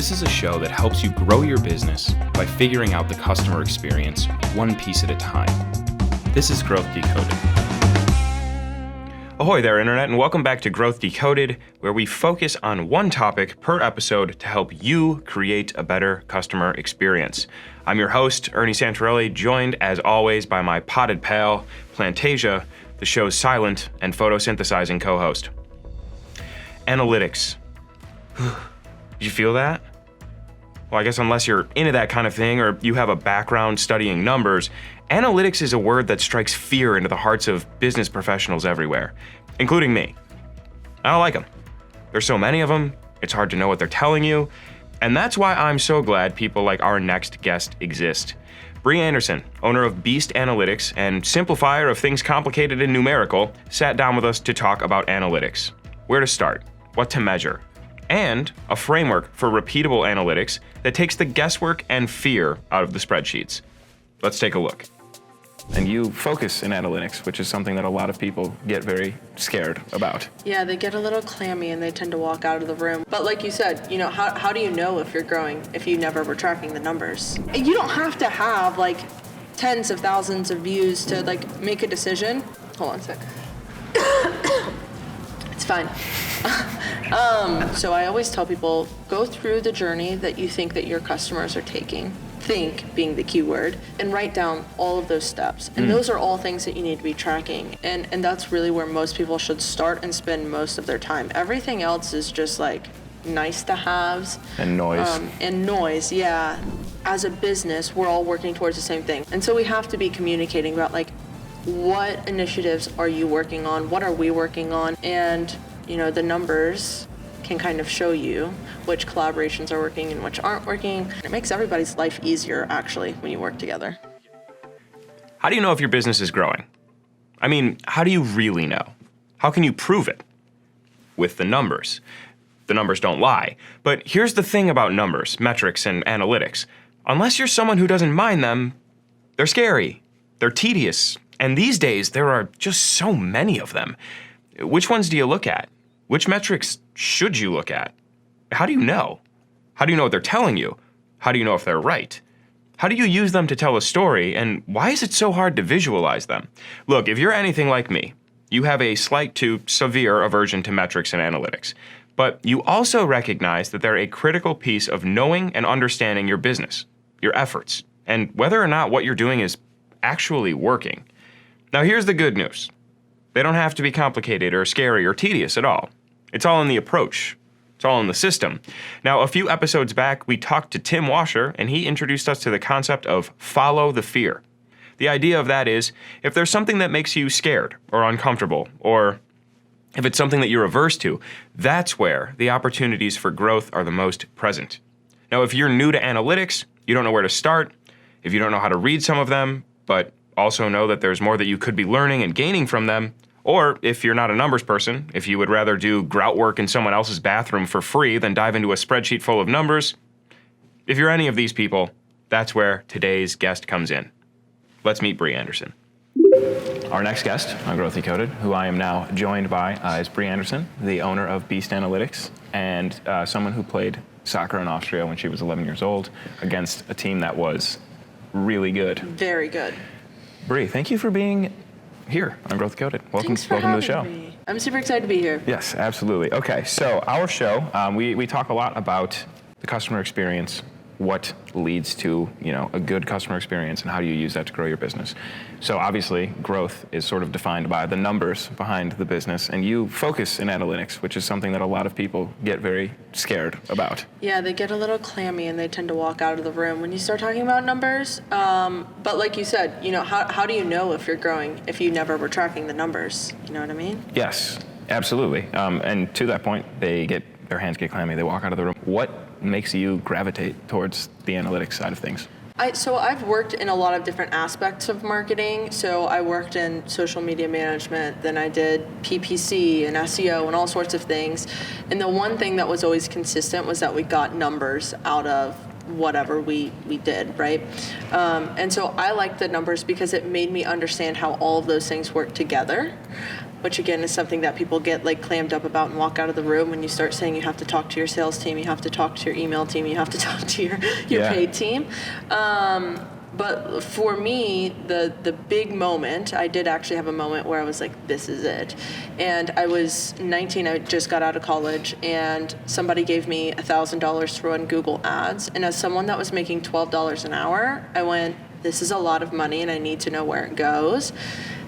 This is a show that helps you grow your business by figuring out the customer experience one piece at a time. This is Growth Decoded. Ahoy there, Internet, and welcome back to Growth Decoded, where we focus on one topic per episode to help you create a better customer experience. I'm your host, Ernie Santorelli, joined as always by my potted pal, Plantasia, the show's silent and photosynthesizing co-host. Analytics. Did you feel that? Well, I guess unless you're into that kind of thing or you have a background studying numbers, analytics is a word that strikes fear into the hearts of business professionals everywhere, including me. I don't like them. There's so many of them, it's hard to know what they're telling you, and that's why I'm so glad people like our next guest exist. Brie Anderson, owner of Beast Analytics and simplifier of things complicated and numerical, sat down with us to talk about analytics. Where to start, what to measure, and a framework for repeatable analytics that takes the guesswork and fear out of the spreadsheets. Let's take a look. And you focus in analytics, which is something that a lot of people get very scared about. Yeah, they get a little clammy and they tend to walk out of the room. But like you said, how do you know if you're growing if you never were tracking the numbers? You don't have to have like tens of thousands of views to like make a decision. Hold on a sec. It's fine. So I always tell people, go through the journey that you think that your customers are taking. Think being the key word, and write down all of those steps. And those are all things that you need to be tracking. And that's really where most people should start and spend most of their time. Everything else is just like nice to haves. And noise. Yeah. As a business, we're all working towards the same thing. And so we have to be communicating about like, what initiatives are you working on? What are we working on? And, the numbers can kind of show you which collaborations are working and which aren't working. It makes everybody's life easier, actually, when you work together. How do you know if your business is growing? I mean, how do you really know? How can you prove it? With the numbers. The numbers don't lie. But here's the thing about numbers, metrics, and analytics. Unless you're someone who doesn't mind them, they're scary. They're tedious. And these days, there are just so many of them. Which ones do you look at? Which metrics should you look at? How do you know? How do you know what they're telling you? How do you know if they're right? How do you use them to tell a story, and why is it so hard to visualize them? Look, if you're anything like me, you have a slight to severe aversion to metrics and analytics. But you also recognize that they're a critical piece of knowing and understanding your business, your efforts, and whether or not what you're doing is actually working. Now here's the good news. They don't have to be complicated or scary or tedious at all. It's all in the approach. It's all in the system. Now, a few episodes back, we talked to Tim Washer, and he introduced us to the concept of follow the fear. The idea of that is, if there's something that makes you scared or uncomfortable, or if it's something that you're averse to, that's where the opportunities for growth are the most present. Now, if you're new to analytics, you don't know where to start, if you don't know how to read some of them, but also know that there's more that you could be learning and gaining from them, or if you're not a numbers person, if you would rather do grout work in someone else's bathroom for free than dive into a spreadsheet full of numbers, if you're any of these people, that's where today's guest comes in. Let's meet Brie Anderson. Our next guest on Growth Decoded, who I am now joined by, is Brie Anderson, the owner of Beast Analytics, and someone who played soccer in Austria when she was 11 years old against a team that was really good. Very good. Brie, thank you for being here on Growth Decoded. Welcome to the show. Me. I'm super excited to be here. Yes, absolutely. Okay, so our show, we talk a lot about the customer experience, what leads to a good customer experience, and how do you use that to grow your business. So obviously, growth is sort of defined by the numbers behind the business, and you focus in analytics, which is something that a lot of people get very scared about. Yeah, they get a little clammy and they tend to walk out of the room when you start talking about numbers. But like you said, how do you know if you're growing if you never were tracking the numbers? You know what I mean? Yes, absolutely. And to that point, their hands get clammy, they walk out of the room. What makes you gravitate towards the analytics side of things? So I've worked in a lot of different aspects of marketing. So I worked in social media management, then I did PPC and SEO and all sorts of things. And the one thing that was always consistent was that we got numbers out of whatever we did, right? And so I liked the numbers because it made me understand how all of those things work together. which again is something that people get like clammed up about and walk out of the room when you start saying you have to talk to your sales team, you have to talk to your email team, you have to talk to your paid team. But for me, the big moment, I did actually have a moment where I was like, this is it. And I was 19, I just got out of college, and somebody gave me $1,000 to run Google Ads. And as someone that was making $12 an hour, I went, this is a lot of money and I need to know where it goes.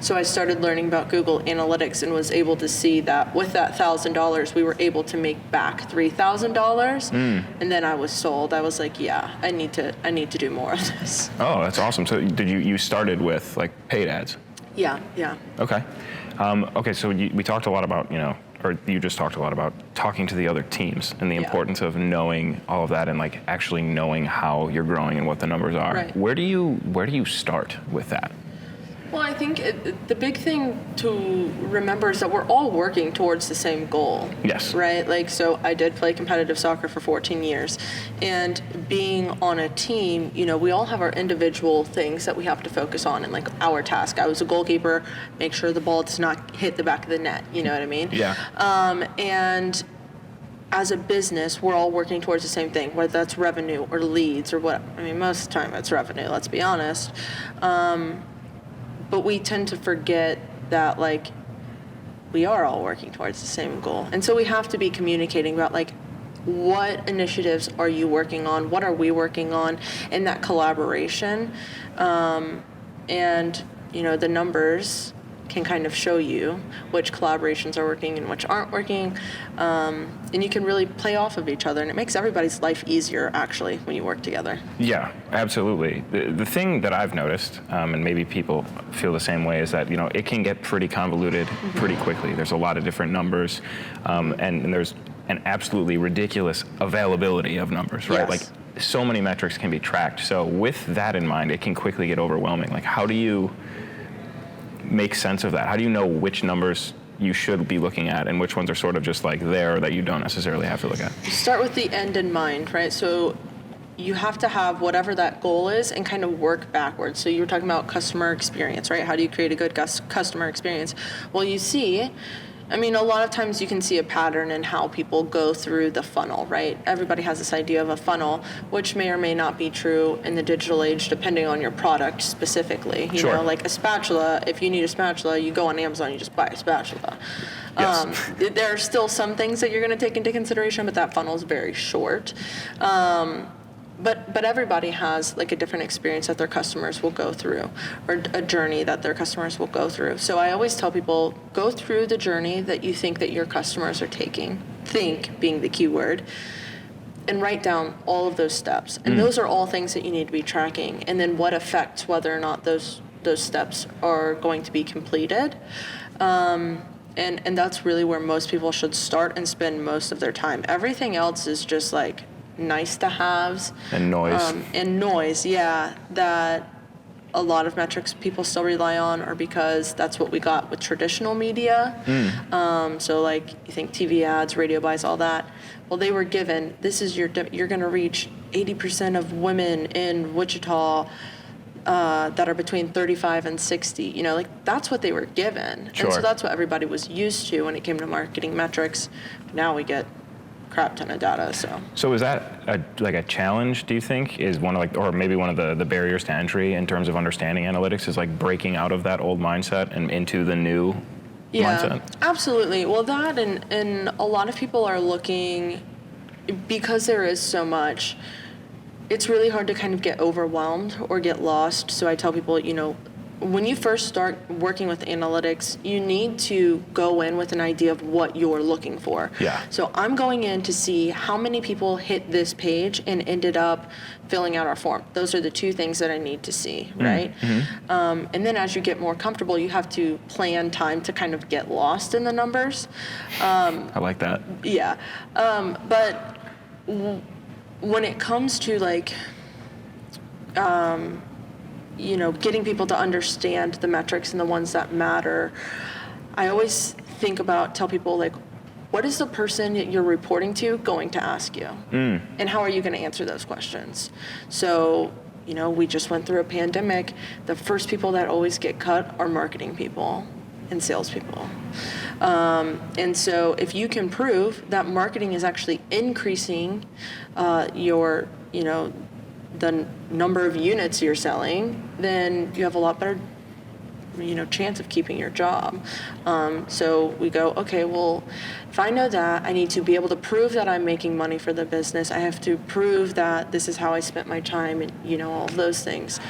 So I started learning about Google Analytics and was able to see that with that $1,000, we were able to make back $3,000. And then I was sold. I was like, yeah, I need to do more of this. Oh, that's awesome. So did you started with like paid ads? Yeah. Okay. Okay, so we talked a lot about, or you just talked a lot about talking to the other teams and the importance of knowing all of that and like actually knowing how you're growing and what the numbers are. Right. Where do you start with that? Well, I think the big thing to remember is that we're all working towards the same goal. Yes. Right? Like, so I did play competitive soccer for 14 years. And being on a team, we all have our individual things that we have to focus on and like our task. I was a goalkeeper, make sure the ball does not hit the back of the net. You know what I mean? Yeah. And as a business, we're all working towards the same thing, whether that's revenue or leads or what. I mean, most of the time it's revenue, let's be honest. But we tend to forget that, like, we are all working towards the same goal. And so we have to be communicating about, like, what initiatives are you working on? What are we working on? And that collaboration. And, the numbers can kind of show you which collaborations are working and which aren't working. And you can really play off of each other. And it makes everybody's life easier, actually, when you work together. Yeah, absolutely. The thing that I've noticed, and maybe people feel the same way, is that, it can get pretty convoluted pretty quickly. There's a lot of different numbers, and there's an absolutely ridiculous availability of numbers, right? Yes. Like, so many metrics can be tracked. So with that in mind, it can quickly get overwhelming. Like, how do you make sense of that? How do you know which numbers you should be looking at and which ones are sort of just like there that you don't necessarily have to look at? Start with the end in mind, right? So you have to have whatever that goal is and kind of work backwards. So you were talking about customer experience, right? How do you create a good customer experience? Well, a lot of times you can see a pattern in how people go through the funnel, right? Everybody has this idea of a funnel, which may or may not be true in the digital age, depending on your product specifically. Sure. Like a spatula, if you need a spatula, you go on Amazon, you just buy a spatula. Yes. There are still some things that you're going to take into consideration, but that funnel is very short. But everybody has like a different experience that their customers will go through, or a journey that their customers will go through. So I always tell people, go through the journey that you think that your customers are taking, think being the key word, and write down all of those steps. And those are all things that you need to be tracking. And then what affects whether or not those steps are going to be completed. And that's really where most people should start and spend most of their time. Everything else is just like nice to haves And noise. That a lot of metrics people still rely on are because that's what we got with traditional media. So like you think TV ads, radio buys, all that. Well, they were given, this is you're going to reach 80% of women in Wichita that are between 35 and 60. That's what they were given. Sure. And so that's what everybody was used to when it came to marketing metrics. Now we get crap ton of data. So is that a challenge, do you think? Is one of or maybe one of the barriers to entry in terms of understanding analytics is like breaking out of that old mindset and into the new mindset? Absolutely. Well, that and a lot of people are looking, because there is so much, it's really hard to kind of get overwhelmed or get lost. So I tell people, when you first start working with analytics, you need to go in with an idea of what you're looking for. Yeah. So I'm going in to see how many people hit this page and ended up filling out our form. Those are the two things that I need to see, right? And then as you get more comfortable, you have to plan time to kind of get lost in the numbers. I like that. Yeah. But when it comes to like, getting people to understand the metrics and the ones that matter, I always tell people, like, what is the person you're reporting to going to ask you? And how are you going to answer those questions? So, we just went through a pandemic. The first people that always get cut are marketing people. and salespeople. And so if you can prove that marketing is actually increasing your, the number of units you're selling, then you have a lot better chance of keeping your job. So we go, okay, well, if I know that, I need to be able to prove that I'm making money for the business. I have to prove that this is how I spent my time and, all of those things.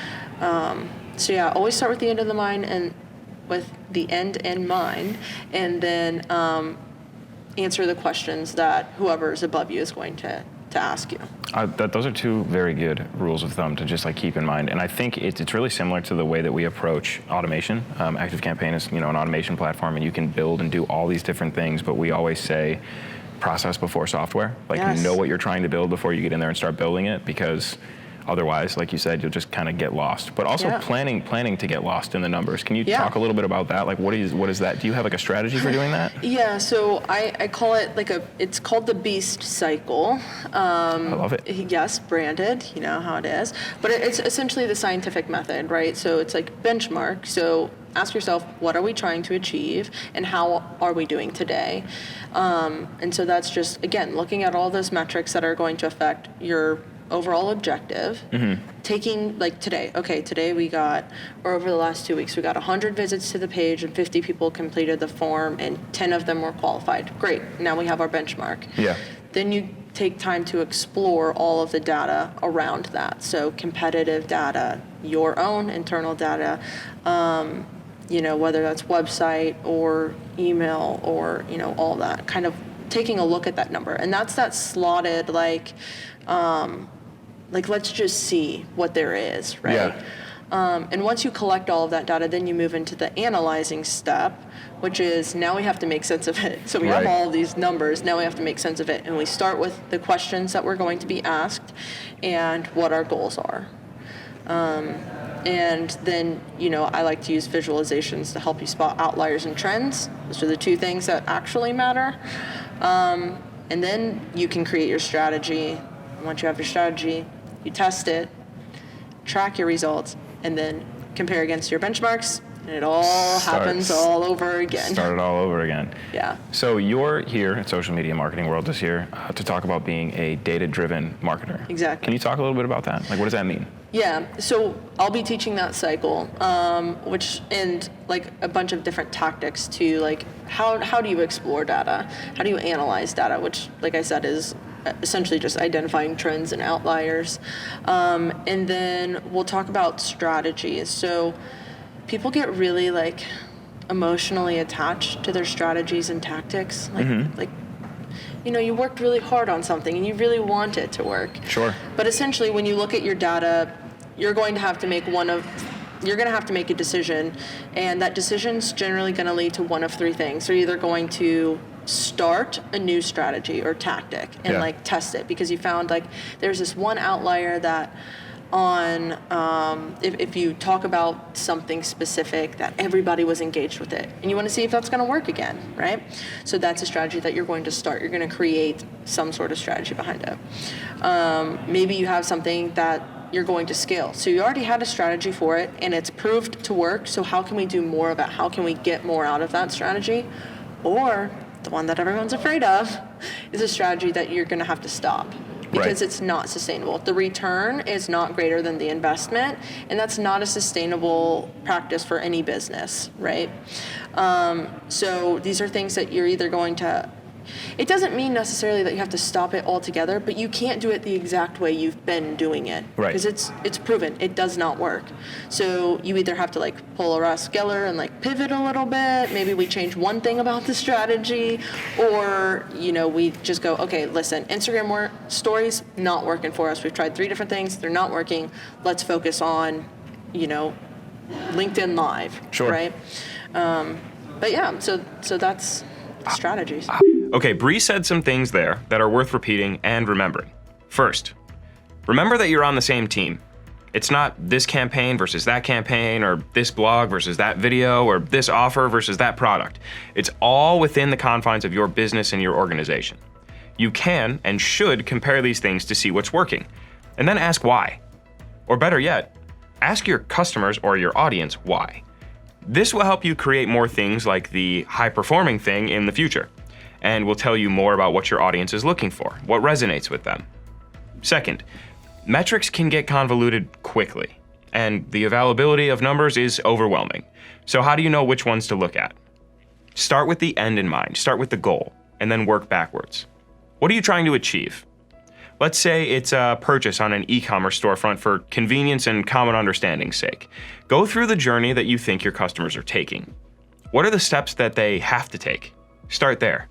So yeah, always start with the end of the mind and with the end in mind, and then answer the questions that whoever is above you is going to ask you. Those are two very good rules of thumb to just keep in mind. And I think it's really similar to the way that we approach automation. ActiveCampaign is an automation platform, and you can build and do all these different things, but we always say process before software. Yes. Know what you're trying to build before you get in there and start building it, because otherwise, like you said, you'll just kind of get lost. But also planning to get lost in the numbers. Can you talk a little bit about that? What is that? Do you have a strategy for doing that? Yeah, so I call it it's called the beast cycle. I love it. Yes, branded, you know how it is. But it's essentially the scientific method, right? So it's like benchmark. So ask yourself, what are we trying to achieve and how are we doing today? And so that's just, again, looking at all those metrics that are going to affect your overall objective, taking today we got, or over the last 2 weeks, we got 100 visits to the page and 50 people completed the form and 10 of them were qualified. Great, now we have our benchmark. Yeah. Then you take time to explore all of the data around that. So competitive data, your own internal data, whether that's website or email or, all that, kind of taking a look at that number. And that's that slotted, let's just see what there is, right? Yeah. And once you collect all of that data, then you move into the analyzing step, which is now we have to make sense of it. So we have all of these numbers, now we have to make sense of it. And we start with the questions that we're going to be asked and what our goals are. And then, I like to use visualizations to help you spot outliers and trends. Those are the two things that actually matter. And then you can create your strategy. Once you have your strategy, you test it, track your results, and then compare against your benchmarks, and it all happens all over again. Start it all over again. Yeah. So you're here at Social Media Marketing World this year to talk about being a data-driven marketer. Exactly. Can you talk a little bit about that? What does that mean? Yeah, so I'll be teaching that cycle, and a bunch of different tactics to how do you explore data? How do you analyze data? Which, like I said, is essentially just identifying trends and outliers. And then we'll talk about strategies. So people get really emotionally attached to their strategies and tactics. You worked really hard on something and you really want it to work. Sure. But essentially when you look at your data, you're going to have to make a decision, and that decision's generally going to lead to one of three things. You're either going to start a new strategy or tactic and test it because you found there's this one outlier that on if you talk about something specific that everybody was engaged with it and you want to see if that's going to work again, right? So that's a strategy that you're going to start. You're going to create some sort of strategy behind it. Maybe you have something that you're going to scale. So you already had a strategy for it and it's proved to work. So how can we do more of it? How can we get more out of that strategy? Or the one that everyone's afraid of is a strategy that you're going to have to stop because it's not sustainable. The return is not greater than the investment, and that's not a sustainable practice for any business, right? So these are things that you're either going to, it doesn't mean necessarily that you have to stop it altogether, but you can't do it the exact way you've been doing it. Right. Because it's proven, it does not work. So you either have to pull a Ross Geller and pivot a little bit, maybe we change one thing about the strategy, or we just go, okay, listen, Instagram stories, not working for us. We've tried 3 different things, they're not working. Let's focus on, LinkedIn Live, sure. Right? But yeah, so that's strategies. Okay, Brie said some things there that are worth repeating and remembering. First, remember that you're on the same team. It's not this campaign versus that campaign, or this blog versus that video, or this offer versus that product. It's all within the confines of your business and your organization. You can and should compare these things to see what's working, and then ask why. Or better yet, ask your customers or your audience why. This will help you create more things like the high-performing thing in the future, and will tell you more about what your audience is looking for, what resonates with them. Second, metrics can get convoluted quickly, and the availability of numbers is overwhelming. So how do you know which ones to look at? Start with the end in mind, start with the goal, and then work backwards. What are you trying to achieve? Let's say it's a purchase on an e-commerce storefront for convenience and common understanding's sake. Go through the journey that you think your customers are taking. What are the steps that they have to take? Start there.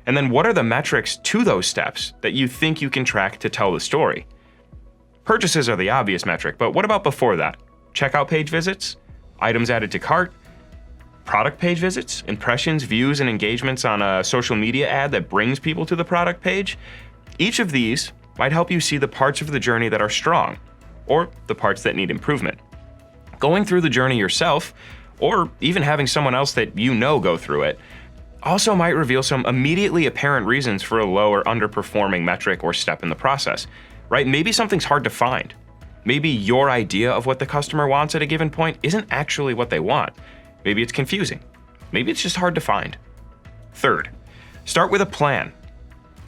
And then what are the metrics to those steps that you think you can track to tell the story? Purchases are the obvious metric, but what about before that? Checkout page visits? Items added to cart? Product page visits? Impressions, views, and engagements on a social media ad that brings people to the product page? Each of these might help you see the parts of the journey that are strong, or the parts that need improvement. Going through the journey yourself, or even having someone else that you know go through it, also might reveal some immediately apparent reasons for a low or underperforming metric or step in the process, right? Maybe something's hard to find. Maybe your idea of what the customer wants at a given point isn't actually what they want. Maybe it's confusing. Maybe it's just hard to find. Third, start with a plan.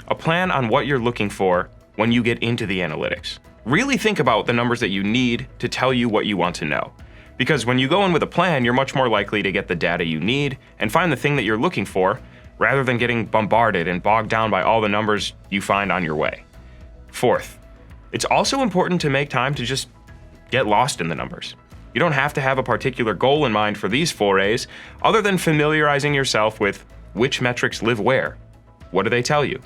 A plan on what you're looking for when you get into the analytics. Really think about the numbers that you need to tell you what you want to know. Because when you go in with a plan, you're much more likely to get the data you need and find the thing that you're looking for, rather than getting bombarded and bogged down by all the numbers you find on your way. Fourth, it's also important to make time to just get lost in the numbers. You don't have to have a particular goal in mind for these forays, other than familiarizing yourself with which metrics live where. What do they tell you?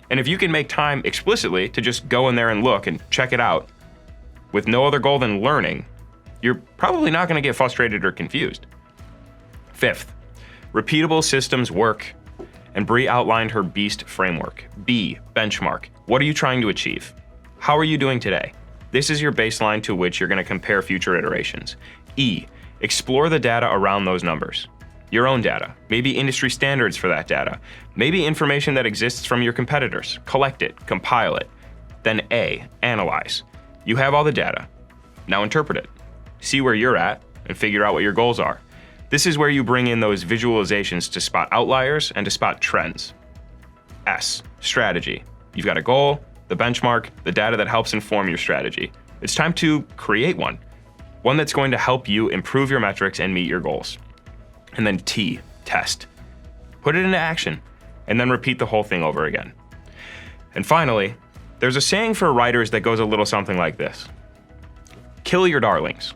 And if you can make time explicitly to just go in there and look and check it out, with no other goal than learning, you're probably not going to get frustrated or confused. Fifth, repeatable systems work. And Brie outlined her BEAST framework. B, benchmark. What are you trying to achieve? How are you doing today? This is your baseline to which you're going to compare future iterations. E, explore the data around those numbers. Your own data, maybe industry standards for that data, maybe information that exists from your competitors. Collect it, compile it. Then A, analyze. You have all the data. Now interpret it. See where you're at and figure out what your goals are. This is where you bring in those visualizations to spot outliers and to spot trends. S, strategy. You've got a goal, the benchmark, the data that helps inform your strategy. It's time to create one that's going to help you improve your metrics and meet your goals. And then T, test. Put it into action, and then repeat the whole thing over again. And finally, there's a saying for writers that goes a little something like this: kill your darlings.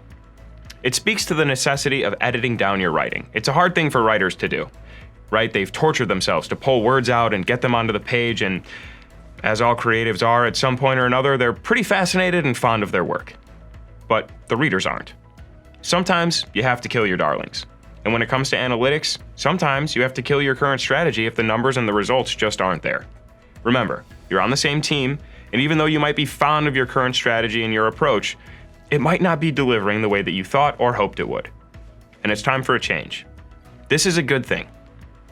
It speaks to the necessity of editing down your writing. It's a hard thing for writers to do, right? They've tortured themselves to pull words out and get them onto the page, and as all creatives are at some point or another, they're pretty fascinated and fond of their work. But the readers aren't. Sometimes you have to kill your darlings. And when it comes to analytics, sometimes you have to kill your current strategy if the numbers and the results just aren't there. Remember, you're on the same team, and even though you might be fond of your current strategy and your approach, it might not be delivering the way that you thought or hoped it would. And it's time for a change. This is a good thing.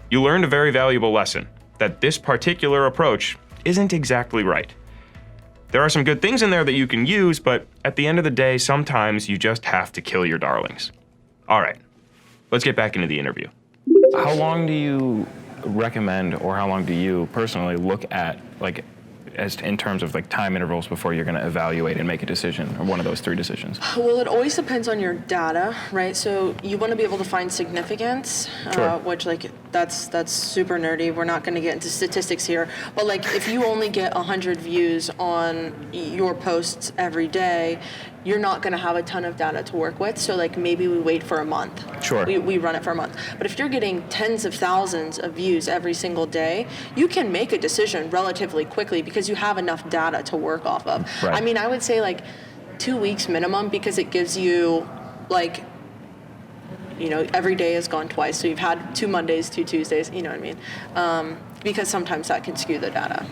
You learned a very valuable lesson, that this particular approach isn't exactly right. There are some good things in there that you can use, but at the end of the day, sometimes you just have to kill your darlings. All right, let's get back into the interview. How long do you recommend, or how long do you personally look at, like, as in terms of like time intervals before you're going to evaluate and make a decision, or one of those three decisions? Well, it always depends on your data, right? So you want to be able to find significance, Sure. which like that's super nerdy. We're not going to get into statistics here, but like if you only get 100 views on your posts every day, you're not going to have a ton of data to work with. So like maybe we wait for a month. Sure. We run it for a month. But if you're getting tens of thousands of views every single day, you can make a decision relatively quickly because you have enough data to work off of. Right. I mean, I would say like 2 weeks minimum, because it gives you like, you know, every day has gone twice. So you've had 2 Mondays, 2 Tuesdays, you know what I mean? Because sometimes that can skew the data.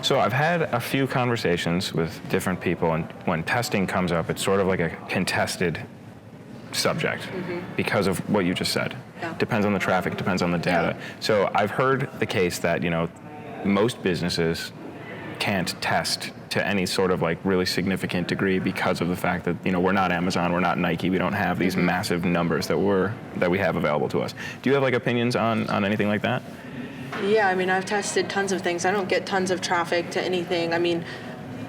So I've had a few conversations with different people, and when testing comes up, it's sort of like a contested subject because of what you just said. Yeah. Depends on the traffic, depends on the data. Yeah. So I've heard the case that, you know, most businesses can't test to any sort of like really significant degree because of the fact that, you know, we're not Amazon, we're not Nike, we don't have these massive numbers that we have available to us. Do you have like opinions on anything like that? Yeah, I mean, I've tested tons of things. I don't get tons of traffic to anything. I mean,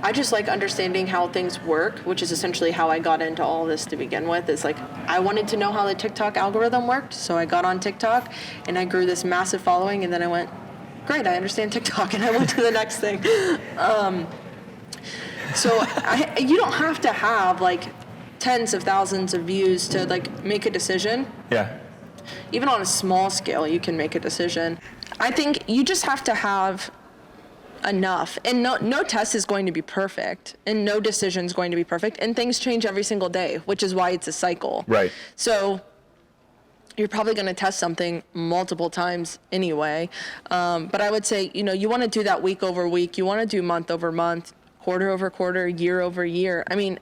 I just like understanding how things work, which is essentially how I got into all this to begin with. It's like, I wanted to know how the TikTok algorithm worked, so I got on TikTok, and I grew this massive following, and then I went, great, I understand TikTok, and I went to the next thing. So you don't have to have like tens of thousands of views to like make a decision. Yeah. Even on a small scale, you can make a decision. I think you just have to have enough, and no test is going to be perfect, and no decision is going to be perfect, and things change every single day, which is why it's a cycle. Right. So you're probably going to test something multiple times anyway, but I would say, you know, you want to do that week over week, you want to do month over month, quarter over quarter, year over year. I mean,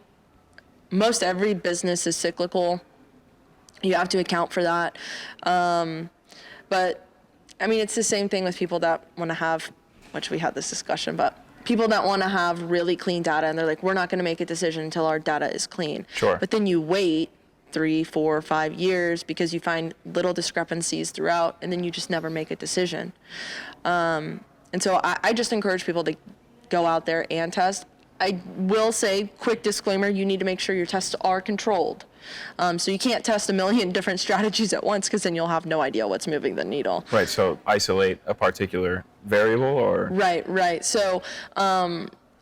most every business is cyclical. You have to account for that. But I mean, it's the same thing with people that want to have, which we had this discussion, but people that want to have really clean data, and they're like, we're not going to make a decision until our data is clean. Sure. But then you wait 3, 4, 5 years because you find little discrepancies throughout, and then you just never make a decision. And so I just encourage people to go out there and test. I will say, quick disclaimer, you need to make sure your tests are controlled. So you can't test a million different strategies at once, because then you'll have no idea what's moving the needle. Right, so isolate a particular variable, or? Right. So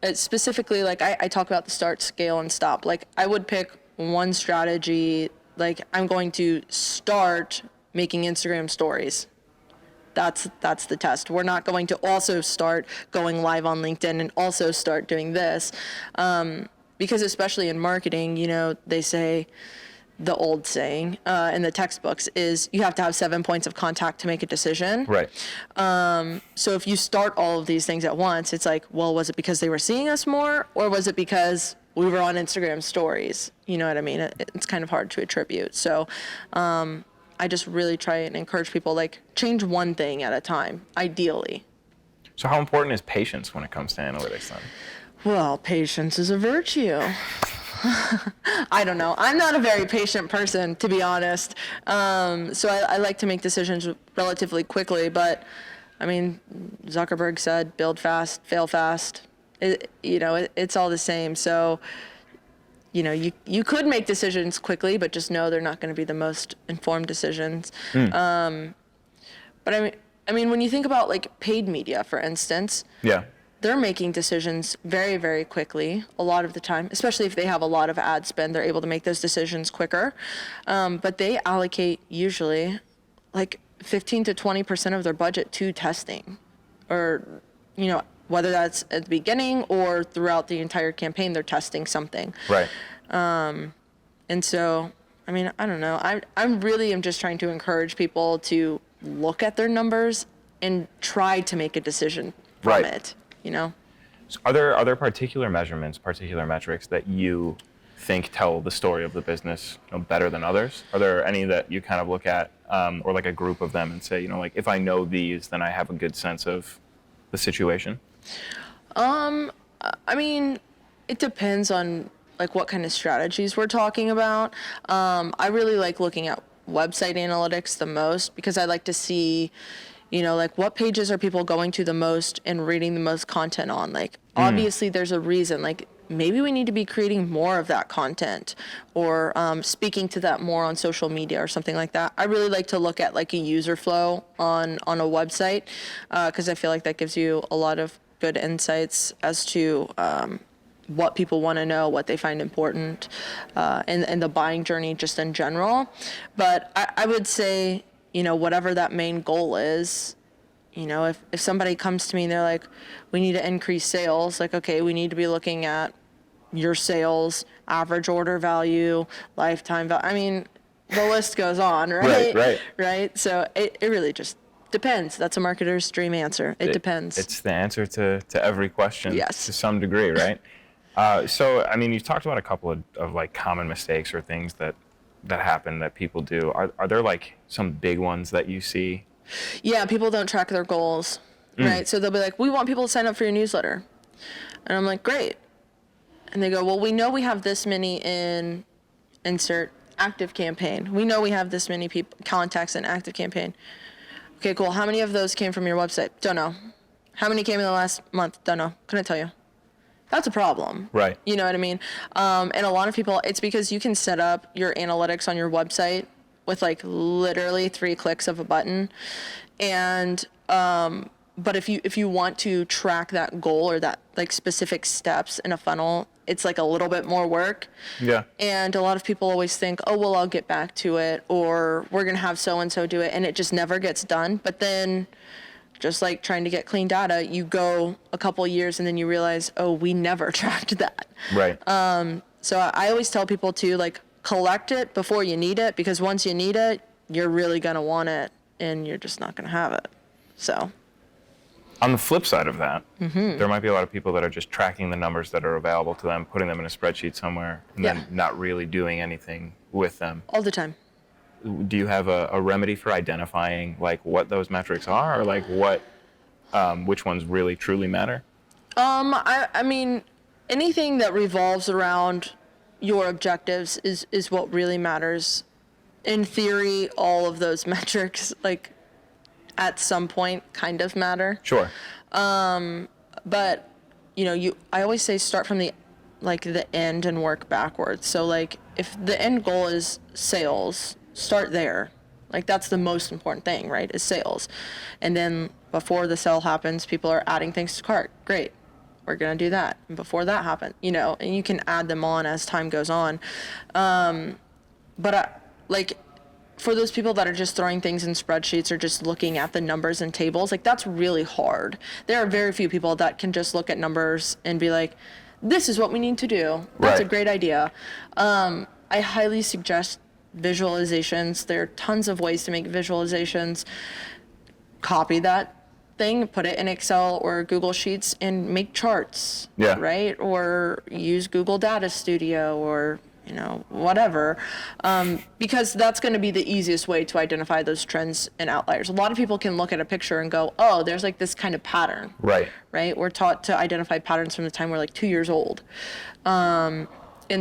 it's specifically, like I talk about the start, scale, and stop. Like I would pick one strategy, like I'm going to start making Instagram stories. That's the test. We're not going to also start going live on LinkedIn and also start doing this. Because especially in marketing, you know, they say, the old saying in the textbooks is you have to have 7 points of contact to make a decision. Right. So if you start all of these things at once, it's like, well, was it because they were seeing us more, or was it because we were on Instagram stories? You know what I mean? It's kind of hard to attribute. So I just really try and encourage people, like, change one thing at a time, ideally. So how important is patience when it comes to analytics then? Well, patience is a virtue. I don't know. I'm not a very patient person, to be honest. So I like to make decisions relatively quickly. But, I mean, Zuckerberg said, build fast, fail fast. It's all the same. So, you know, you could make decisions quickly, but just know they're not going to be the most informed decisions. But I mean, when you think about like paid media, for instance, yeah, they're making decisions very, very quickly a lot of the time, especially if they have a lot of ad spend. They're able to make those decisions quicker. But they allocate usually like 15 to 20% of their budget to testing, or, you know, whether that's at the beginning or throughout the entire campaign, they're testing something. right. And so, I mean, I don't know. I'm really am just trying to encourage people to look at their numbers and try to make a decision from it, you know? So are there particular measurements, particular metrics that you think tell the story of the business, you know, better than others? Are there any that you kind of look at, or like a group of them, and say, you know, like, if I know these, then I have a good sense of the situation? I mean, it depends on like what kind of strategies we're talking about. I really like looking at website analytics the most, because I like to see, you know, like what pages are people going to the most and reading the most content on. Like, obviously there's a reason, like maybe we need to be creating more of that content, or speaking to that more on social media or something like that. I really like to look at like a user flow on a website, because I feel like that gives you a lot of good insights as to what people want to know, what they find important, and the buying journey just in general. But I would say, you know, whatever that main goal is, you know, if somebody comes to me and they're like, we need to increase sales, like, okay, we need to be looking at your sales, average order value, lifetime value. I mean, the list goes on, right? Right. So it really just depends. That's a marketer's dream answer. It depends. It's the answer to every question, yes, to some degree, right? So, I mean, you've talked about a couple of like common mistakes or things that happen that people do. Are there like some big ones that you see? Yeah, people don't track their goals, right? So they'll be like, we want people to sign up for your newsletter. And I'm like, great. And they go, well, we know we have this many in insert active campaign. We know we have this many contacts in active campaign. Okay, cool. How many of those came from your website? Don't know. How many came in the last month? Don't know. Couldn't tell you. That's a problem. Right. You know what I mean? And a lot of people, it's because you can set up your analytics on your website with like literally 3 clicks of a button. And, but if you want to track that goal or that like specific steps in a funnel, it's like a little bit more work. Yeah. And a lot of people always think, oh, well, I'll get back to it, or we're going to have so-and-so do it. And it just never gets done. But then just like trying to get clean data, you go a couple years and then you realize, oh, we never tracked that. Right. So I always tell people to like collect it before you need it, because once you need it, you're really going to want it and you're just not going to have it. So on the flip side of that, there might be a lot of people that are just tracking the numbers that are available to them, putting them in a spreadsheet somewhere, and then not really doing anything with them. all the time. Do you have a remedy for identifying like what those metrics are, or like what, which ones really truly matter? I mean, anything that revolves around your objectives is what really matters. In theory, all of those metrics, like, at some point kind of matter. Sure. But, you know, I always say start from the end and work backwards. So, like, if the end goal is sales, start there. Like, that's the most important thing, right, is sales. And then before the sale happens, people are adding things to cart. Great. We're going to do that. And before that happens, you know, and you can add them on as time goes on. But, for those people that are just throwing things in spreadsheets or just looking at the numbers and tables, like, that's really hard. There are very few people that can just look at numbers and be like, this is what we need to do. That's a great idea. I highly suggest visualizations. There are tons of ways to make visualizations. Copy that thing, put it in Excel or Google Sheets and make charts, right? Or use Google Data Studio or, you know, whatever, because that's going to be the easiest way to identify those trends and outliers. A lot of people can look at a picture and go, oh, there's like this kind of pattern. Right. We're taught to identify patterns from the time we're like 2 years old. And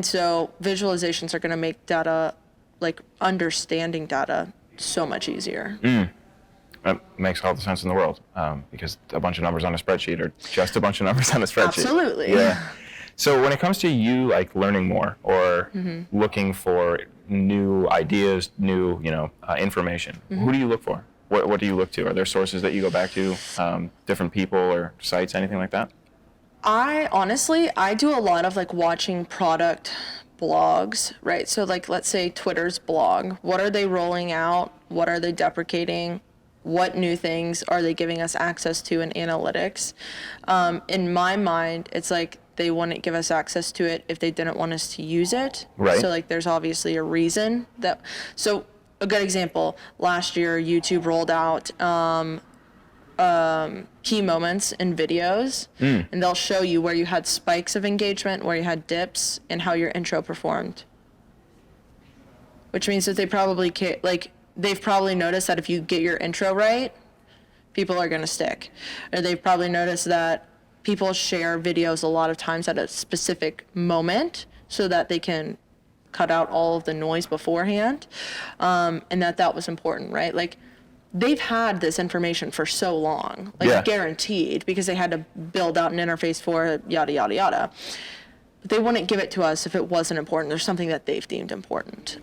so visualizations are going to make data, like understanding data, so much easier. That makes all the sense in the world, because a bunch of numbers on a spreadsheet are just a bunch of numbers on a spreadsheet. Absolutely. Yeah. So when it comes to you, like, learning more or looking for new ideas, new, information, who do you look for? What do you look to? Are there sources that you go back to, different people or sites, anything like that? I do a lot of like watching product blogs, right? So like, let's say Twitter's blog. What are they rolling out? What are they deprecating? What new things are they giving us access to in analytics? In my mind, it's like they wouldn't give us access to it if they didn't want us to use it. Right. So like, there's obviously a reason that. So a good example, last year YouTube rolled out key moments in videos, and they'll show you where you had spikes of engagement, where you had dips, and how your intro performed. Which means that they probably they've probably noticed that if you get your intro right, people are going to stick. Or they've probably noticed that people share videos a lot of times at a specific moment so that they can cut out all of the noise beforehand, and that was important, right? Like, they've had this information for so long, guaranteed, because they had to build out an interface for it, yada, yada, yada. But they wouldn't give it to us if it wasn't important. There's something that they've deemed important.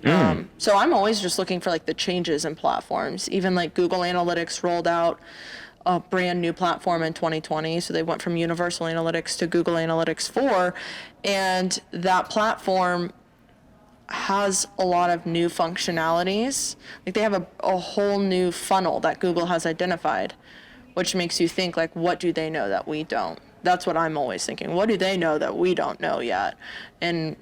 So I'm always just looking for like the changes in platforms. Even like Google Analytics rolled out a brand new platform in 2020. So they went from Universal Analytics to Google Analytics 4. And that platform has a lot of new functionalities. Like, they have a whole new funnel that Google has identified, which makes you think, like, what do they know that we don't? That's what I'm always thinking. What do they know that we don't know yet? And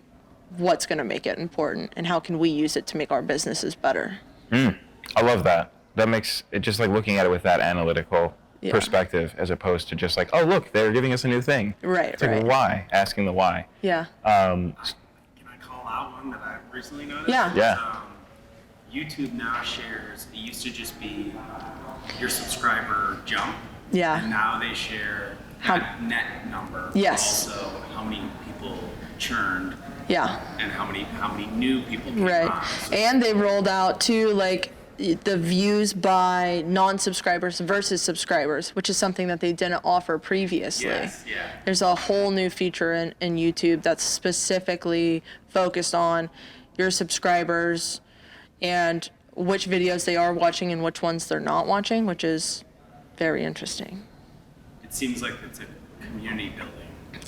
what's going to make it important? And how can we use it to make our businesses better? I love that. That makes it just like looking at it with that analytical perspective, as opposed to just like, oh, look, they're giving us a new thing. Right, it's like, why? Asking the why. Yeah. Can I call out one that I recently noticed? Yeah. YouTube now shares, it used to just be your subscriber jump. Yeah. And now they share that net number. Yes. Also, how many people churned Yeah. and how many new people came Right. on. So And they rolled out too, like, the views by non-subscribers versus subscribers, which is something that they didn't offer previously. yes, yeah. There's a whole new feature in YouTube that's specifically focused on your subscribers and which videos they are watching and which ones they're not watching, which is very interesting. It seems like it's a community building.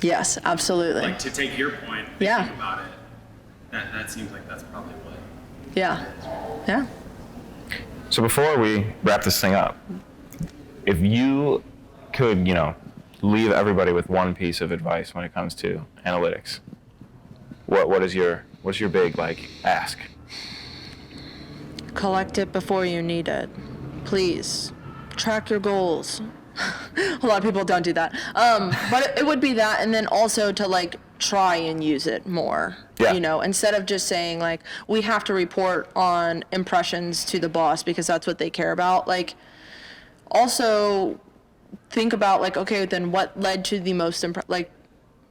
Yes, absolutely. Like, to take your point, thinking Yeah. about it, that seems like that's probably what. Yeah. Yeah. So before we wrap this thing up, if you could, leave everybody with one piece of advice when it comes to analytics, what's your big ask? Collect it before you need it. Please. Track your goals. A lot of people don't do that. But it would be that, and then also to try and use it more. Yeah. Instead of just saying we have to report on impressions to the boss because that's what they care about. Also think about okay, then what led to the most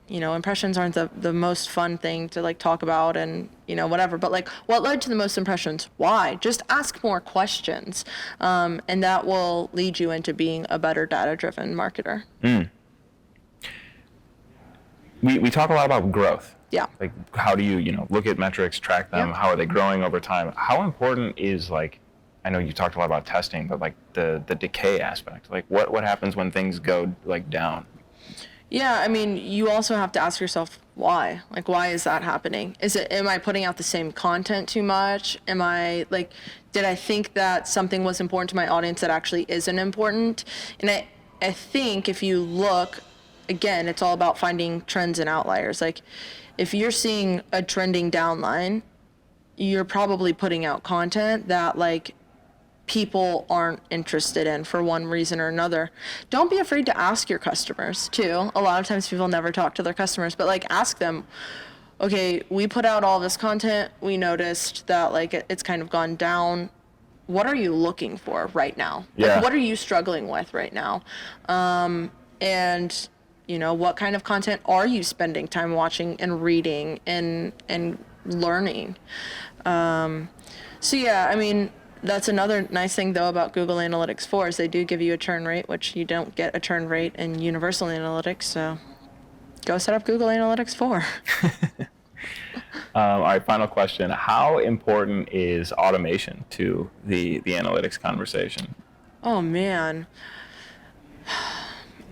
impressions aren't the most fun thing to talk about and whatever, but what led to the most impressions? Why? Just ask more questions, and that will lead you into being a better data-driven marketer. We talk a lot about growth. Yeah. How do you look at metrics, track them? Yeah. How are they growing over time? How important is I know you talked a lot about testing, but the decay aspect. What happens when things go down? Yeah, I mean, you also have to ask yourself why. Why is that happening? Am I putting out the same content too much? Am I did I think that something was important to my audience that actually isn't important? And I think if you look, again, it's all about finding trends and outliers. If you're seeing a trending downline, you're probably putting out content that people aren't interested in for one reason or another. Don't be afraid to ask your customers too. A lot of times people never talk to their customers, but ask them, okay, we put out all this content. We noticed that it's kind of gone down. What are you looking for right now? Yeah. What are you struggling with right now? And what kind of content are you spending time watching and reading and learning? So yeah, I mean, that's another nice thing, though, about Google Analytics 4 is they do give you a churn rate, which you don't get a churn rate in Universal Analytics. So go set up Google Analytics 4. All right, final question. How important is automation to the analytics conversation? Oh, man.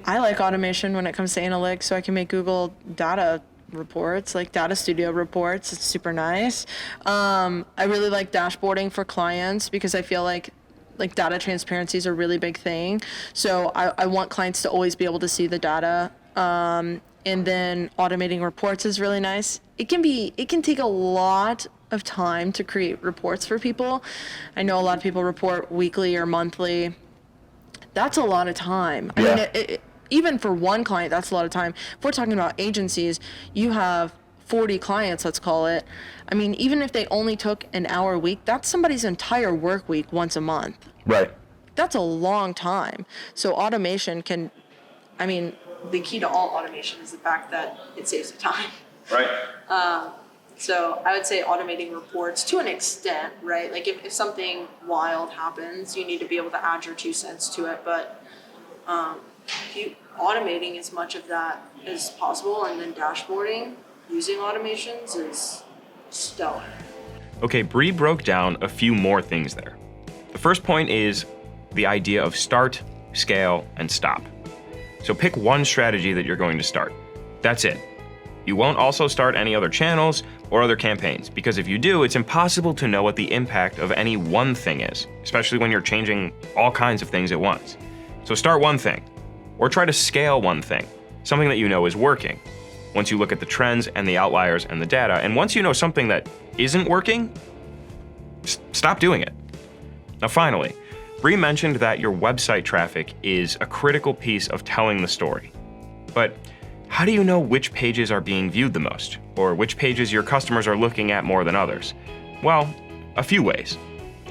I like automation when it comes to analytics, so I can make Google data reports, Data Studio reports. It's super nice. I really like dashboarding for clients because I feel like data transparency is a really big thing. So I want clients to always be able to see the data. And then automating reports is really nice. It can take a lot of time to create reports for people. I know a lot of people report weekly or monthly. That's a lot of time. Yeah. I mean, even for one client, that's a lot of time. If we're talking about agencies, you have 40 clients, let's call it. I mean, even if they only took an hour a week, that's somebody's entire work week once a month. Right. That's a long time. So automation the key to all automation is the fact that it saves you time. Right. So I would say automating reports to an extent, right? If something wild happens, you need to be able to add your 2 cents to it. But automating as much of that as possible and then dashboarding using automations is stellar. Okay, Brie broke down a few more things there. The first point is the idea of start, scale, and stop. So pick one strategy that you're going to start. That's it. You won't also start any other channels or other campaigns, because if you do, it's impossible to know what the impact of any one thing is, especially when you're changing all kinds of things at once. So start one thing, or try to scale one thing, something that you know is working. Once you look at the trends and the outliers and the data, and once you know something that isn't working, stop doing it. Now finally, Brie mentioned that your website traffic is a critical piece of telling the story. But how do you know which pages are being viewed the most, or which pages your customers are looking at more than others? Well, a few ways.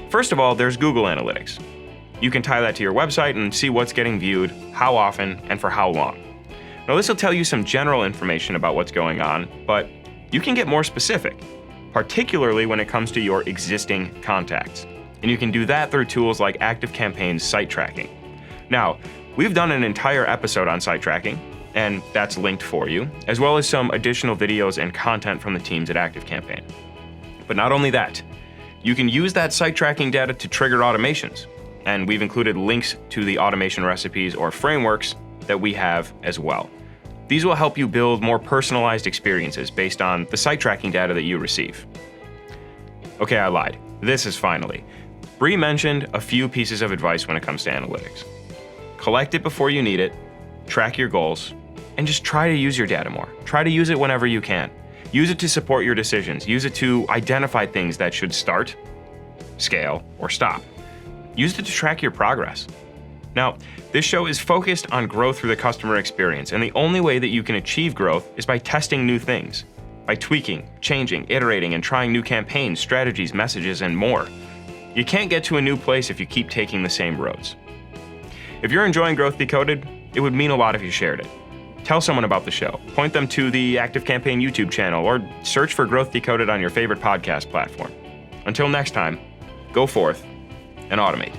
First of all, there's Google Analytics. You can tie that to your website and see what's getting viewed, how often, and for how long. Now, this will tell you some general information about what's going on, but you can get more specific, particularly when it comes to your existing contacts. And you can do that through tools like ActiveCampaign's site tracking. Now, we've done an entire episode on site tracking, and that's linked for you, as well as some additional videos and content from the teams at ActiveCampaign. But not only that, you can use that site tracking data to trigger automations, and we've included links to the automation recipes or frameworks that we have as well. These will help you build more personalized experiences based on the site tracking data that you receive. Okay, I lied. This is finally. Brie mentioned a few pieces of advice when it comes to analytics. Collect it before you need it, track your goals, and just try to use your data more. Try to use it whenever you can. Use it to support your decisions. Use it to identify things that should start, scale, or stop. Use it to track your progress. Now, this show is focused on growth through the customer experience, and the only way that you can achieve growth is by testing new things, by tweaking, changing, iterating, and trying new campaigns, strategies, messages, and more. You can't get to a new place if you keep taking the same roads. If you're enjoying Growth Decoded, it would mean a lot if you shared it. Tell someone about the show. Point them to the ActiveCampaign YouTube channel or search for Growth Decoded on your favorite podcast platform. Until next time, go forth and automate.